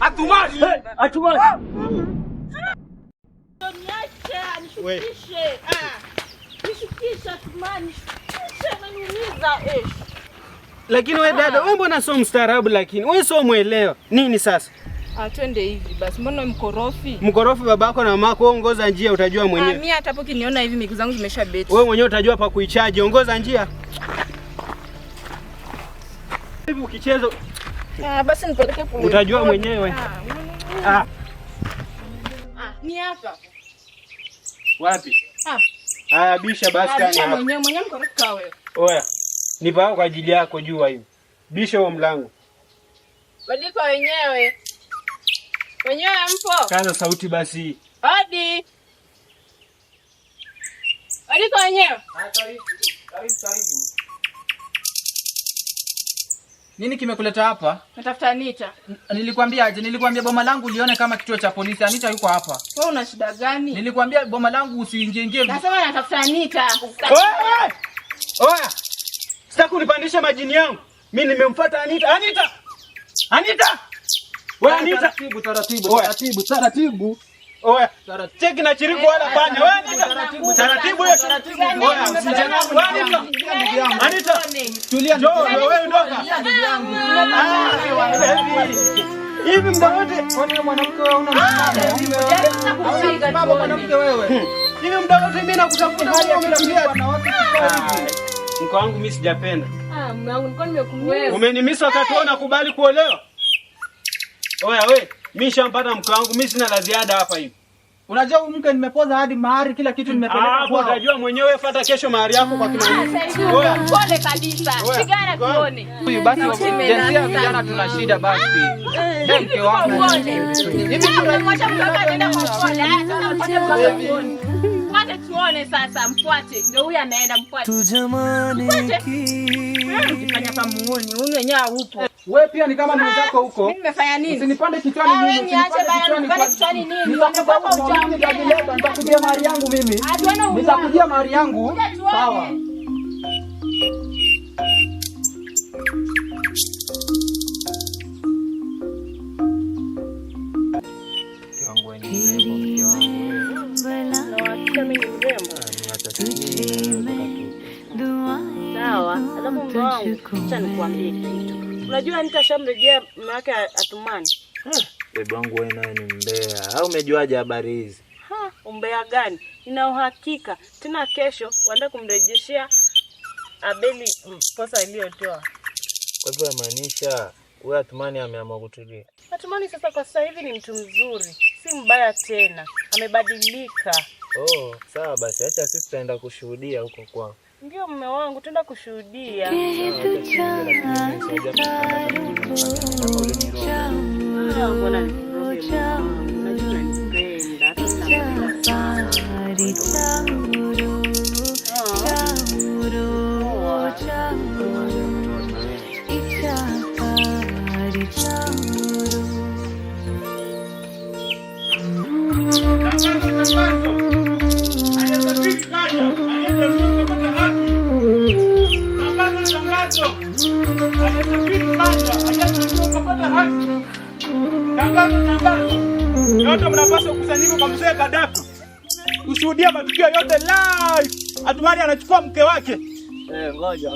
Athumani. Athumani. Niache, nishukishe. Nishukishe Athumani. Nishukishe naniumiza Lakini wewe dada, wewe mbona sio mstaarabu lakini? Wewe sio muelewa. Nini sasa? Twende hivi basi. Mbona mkorofi? Mkorofi babako na mamako, ongoza njia utajua mwenyewe. Mimi hata hapo kiniona hivi miguu zangu zimeshabeti. Wewe mwenyewe utajua pa kuichaji, ongoza njia. Hivi ukicheza basi nipeleke kule. Utajua mwenyewe. Ni hapa. Wapi? Bisha basi kani hapa. Mwenyewe mkorofi kwa wewe. Oya. Nipa kwa ajili yako jua hiyo. Bisha huo mlango. Badiko wenyewe. Wenyewe mpo? Kaza sauti basi. Hadi. Badiko wenyewe. Karibu. Nini kimekuleta hapa? Natafuta Anita. Nilikwambia boma langu ulione kama kituo cha polisi. Anita yuko hapa. Wewe una shida gani? Nilikwambia boma langu usiingie. Nasema natafuta Anita. Oya. Sitaki kunipandisha majini yangu. Mimi nimemfuata Anita. Anita! Wewe Anita, Taratibu. Oya. Cheki na chiriku wala panya. Wewe Anita. Taratibu hiyo. Oya, usijengane. Anita. Tulia njoo wewe ondoka. Hivi muda wote wewe mwanamke wewe una mama mwanamke wewe. Hivi muda wote mimi nakutafuta hali ya kuambia na watu hivi. Mko wangu mimi sijapenda. Mume wangu nilikuwa nimekumweza. Umenimisa wakati wewe unakubali kuolewa? Oya wewe, mimi nishampata mke wangu, mimi sina la ziada hapa hivi. Unajua huyu mke nimepoza hadi mahari kila kitu nimepeleka kwao. Unajua mwenyewe fuata kesho mahari yako kwa kina nini. Oya, pole kabisa. Pigana tuone. Huyu basi jinsia vijana tuna shida basi. Mke wangu. Hivi tunamwacha mtoka anaenda kwa pole. Sasa mpate mpaka tuone. Mfuate tuone sasa, mfuate. Ndio huyu anaenda mfuate. Ukifanya kama muone, huyu mwenyewe upo. Wewe pia ni kama mwenzako huko. Mimi nimefanya nini? Usinipande kichwani mimi. Niache bana, nipande kichwani nini? Nitakupa ujambo, nitakujia mahari yangu mimi. Nitakujia mahari yangu. Sawa. Sawa, alafu mume wangu, acha nikwambie kitu. Unajua nitashamrejea mume wake Athumani. Bebe wangu wewe naye ni mbea. Au umejuaje habari hizi? Umbea gani? Nina uhakika. Tena kesho waenda kumrejeshea Abeli posa iliyotoa. Kwa hivyo yamaanisha wewe Athumani ameamua kutulia. Athumani sasa kwa sasa hivi ni mtu mzuri. Si mbaya tena. Amebadilika. Sawa basi acha sisi tutaenda kushuhudia huko kwao. Ndio mume wangu, tenda kushuhudia. Yote mnapaswa kusanyika kwa mzee Gaddafi. Kushuhudia matukio yote live. Athumani anachukua mke wake. Ngoja.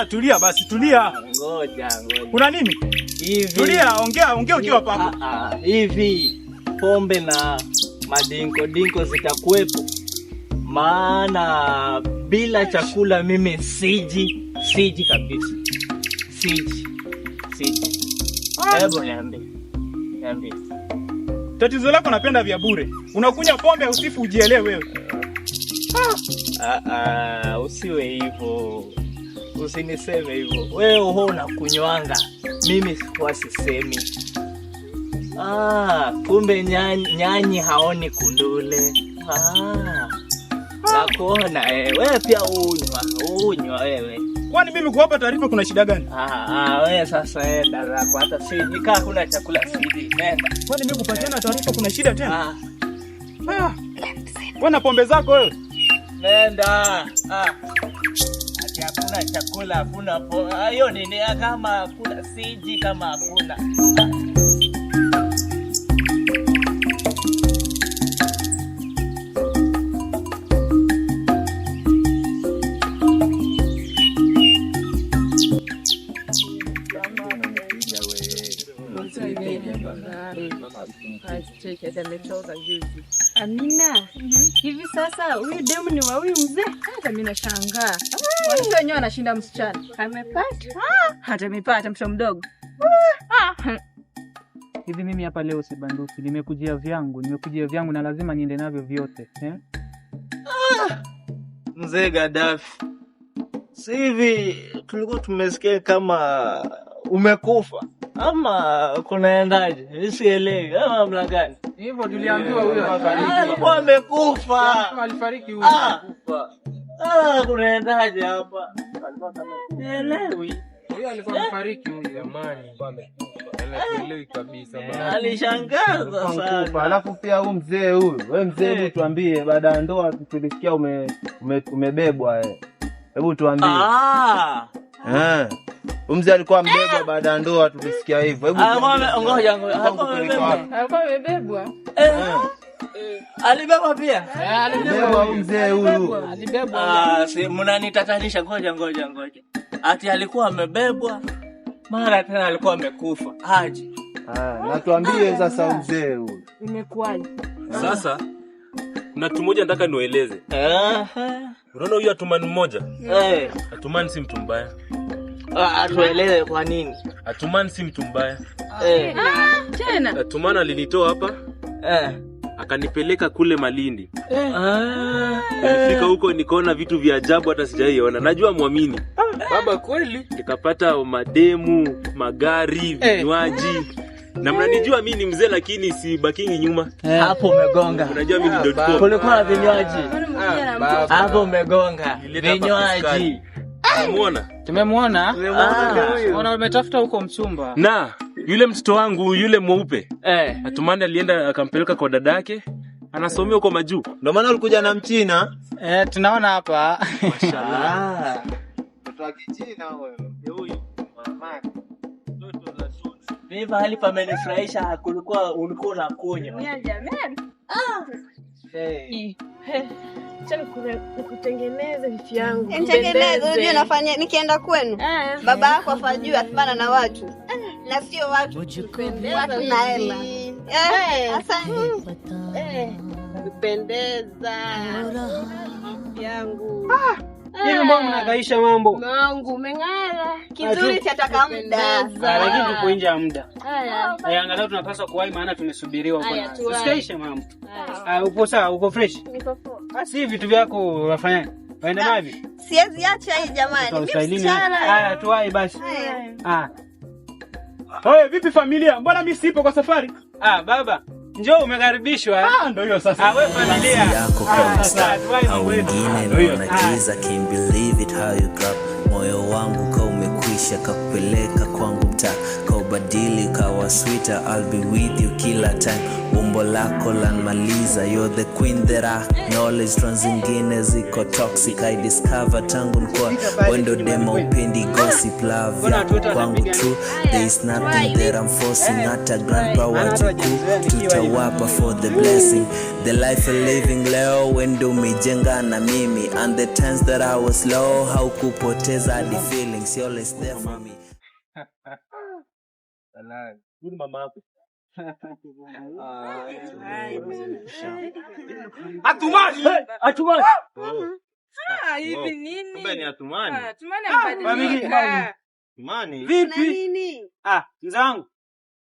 Tulia basi, tulia. Ngoja. Kuna nini? Hivi. Tulia, ongea ukiwa papo. Hivi pombe na madinko zitakuwepo. Maana bila chakula mimi siji kabisa. Siji. Hebu niambie. Tatizo lako napenda vya bure. Unakunywa pombe usifu ujielewe wewe. Usiwe hivyo. Usiniseme hivyo. Wewe unakunywanga. Mimi sisemi. Kumbe nyanyi haoni kundule. Nakuona wewe pia unywa wewe. Kwani mimi kuwapa taarifa kuna shida gani? Wewe sasa enda zako hata siji kaa kuna chakula siji nenda. Kwani mimi kupatiana taarifa kuna shida tena? Bwana pombe zako wewe. Nenda. Ati hakuna chakula, hakuna hiyo nini kama hakuna siji kama hakuna. Amina, hivi sasa huyu demu ni wa huyu mzee? Hata mimi nashangaa. Watu wenyewe wanashinda msichana. Amepata? Hata amepata mtoto mdogo. Hivi mimi hapa leo sibanduki, nimekujia vyangu na lazima niende navyo vyote. Mzee Gaddafi. Si hivi tulikuwa tumesikia kama umekufa ama kunaendaje? Nisielewi kama mna gani. Hivyo tuliambiwa huyo alikuwa amekufa. Alifariki huyo. Kunaendaje hapa? Alikuwa kama nielewi. Huyo alikuwa amefariki huyo jamani. Anaelewi kabisa bwana. Alishangaza sana. Alafu pia huyu mzee huyu, wewe mzee hebu tuambie baada ya ndoa tulisikia umebebwa Hebu tuambie. Mzee alikuwa mbebwa baada ya ndoa tulisikia hivyo. Hebu ngoja. Alikuwa amebebwa. Alibebwa pia? Alibebwa mzee huyu. Alibebwa. Si mnanitatanisha, ngoja. Ati alikuwa amebebwa. Mara tena alikuwa amekufa. Aje. Na tuambie sasa mzee huyu. Imekuwaje? Sasa kuna mtu mmoja nataka niwaeleze. Unaona huyu Atumani mmoja? Atumani si mtu mbaya. Atueleze kwa nini? Atumani si mtu mbaya. Tena. Atumani alinitoa hapa. Akanipeleka kule Malindi. Nilifika huko nikaona vitu vya ajabu hata sijaiona. Najua muamini. Baba kweli? Nikapata mademu, magari, vinywaji. Na mnanijua mimi ni mzee lakini si bakingi nyuma. Hapo umegonga. Unajua mimi ndio nilikuwa. Kulikuwa na vinywaji. Hapo umegonga. Vinywaji. Umemuona? Tumemuona. Unaona umetafuta huko mchumba. Na yule mtoto wangu yule mweupe. Atumani alienda akampeleka kwa dadake. Anasomea huko majuu. Ndio maana ulikuja na Mchina. Tunaona hapa. Mashallah. Mtoto wa Kichina wewe. Huyu. Mama. Mimi hali pamenifurahisha ulikuwa unakunya. Ni jamani. Acha nikutengeneze vipi yangu. Nitengeneze, unajua nafanya nikienda kwenu. Baba yako afajua athmana na watu. Na sio watu. Watu na hela. Kupendeza. Yangu. Hivi mbona mnagaisha mambo? Mungu umeng'ara. Kizuri chataka muda. Lakini tuko nje ya muda. Angalau tunapaswa kuwahi maana tumesubiriwa kwa. Usikaishe mambo. Upo sawa, uko fresh? Niko poa. Basi vitu vyako wafanya. Waenda navi? Siwezi acha hii jamani. Haya tuwahi basi. Oye, vipi familia? Mbona mimi sipo kwa safari? Baba, njoo umekaribishwa. Ndio hiyo sasa. Wewe familia yako kwa star au wengine wanakiza, can't believe it how you drop. Moyo wangu ka umekwisha kakupeleka kwangu mtaa, kaubadili kawa sweeter, I'll be with you kila time. Umbo lako lanmaliza, you're the queen that I knowledge. Trans zingine ziko toxic, I discover tangu nkwa wendo demo upendi gossip. Love yako kwangu true, there is nothing that I'm forcing. Hata grandpa wajuku tutawapa for the blessing. The life I'm living leo wendo umejenga na mimi, and the times that I was low haukupoteza the feelings, you're always there for me. Good mama yako. Atumani. Hivi nini? Kumbe ni Atumani. Atumani mbadilika. Atumani. Vipi? Mzee wangu.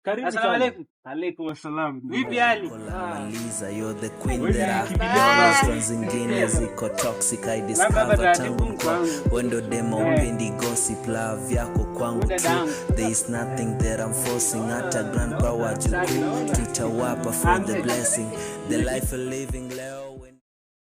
Karibu. Asalamu alaykum. Alaykum assalam. Vipi hali? Maliza, you're the queen that I trans zingine ziko toxic, I discover tangu nkwa wendo demo upendi gossip. Love yako kwangu true, there is nothing that I'm forcing. Hata grandpa wajuku tutawapa for the blessing. The life I'm living leo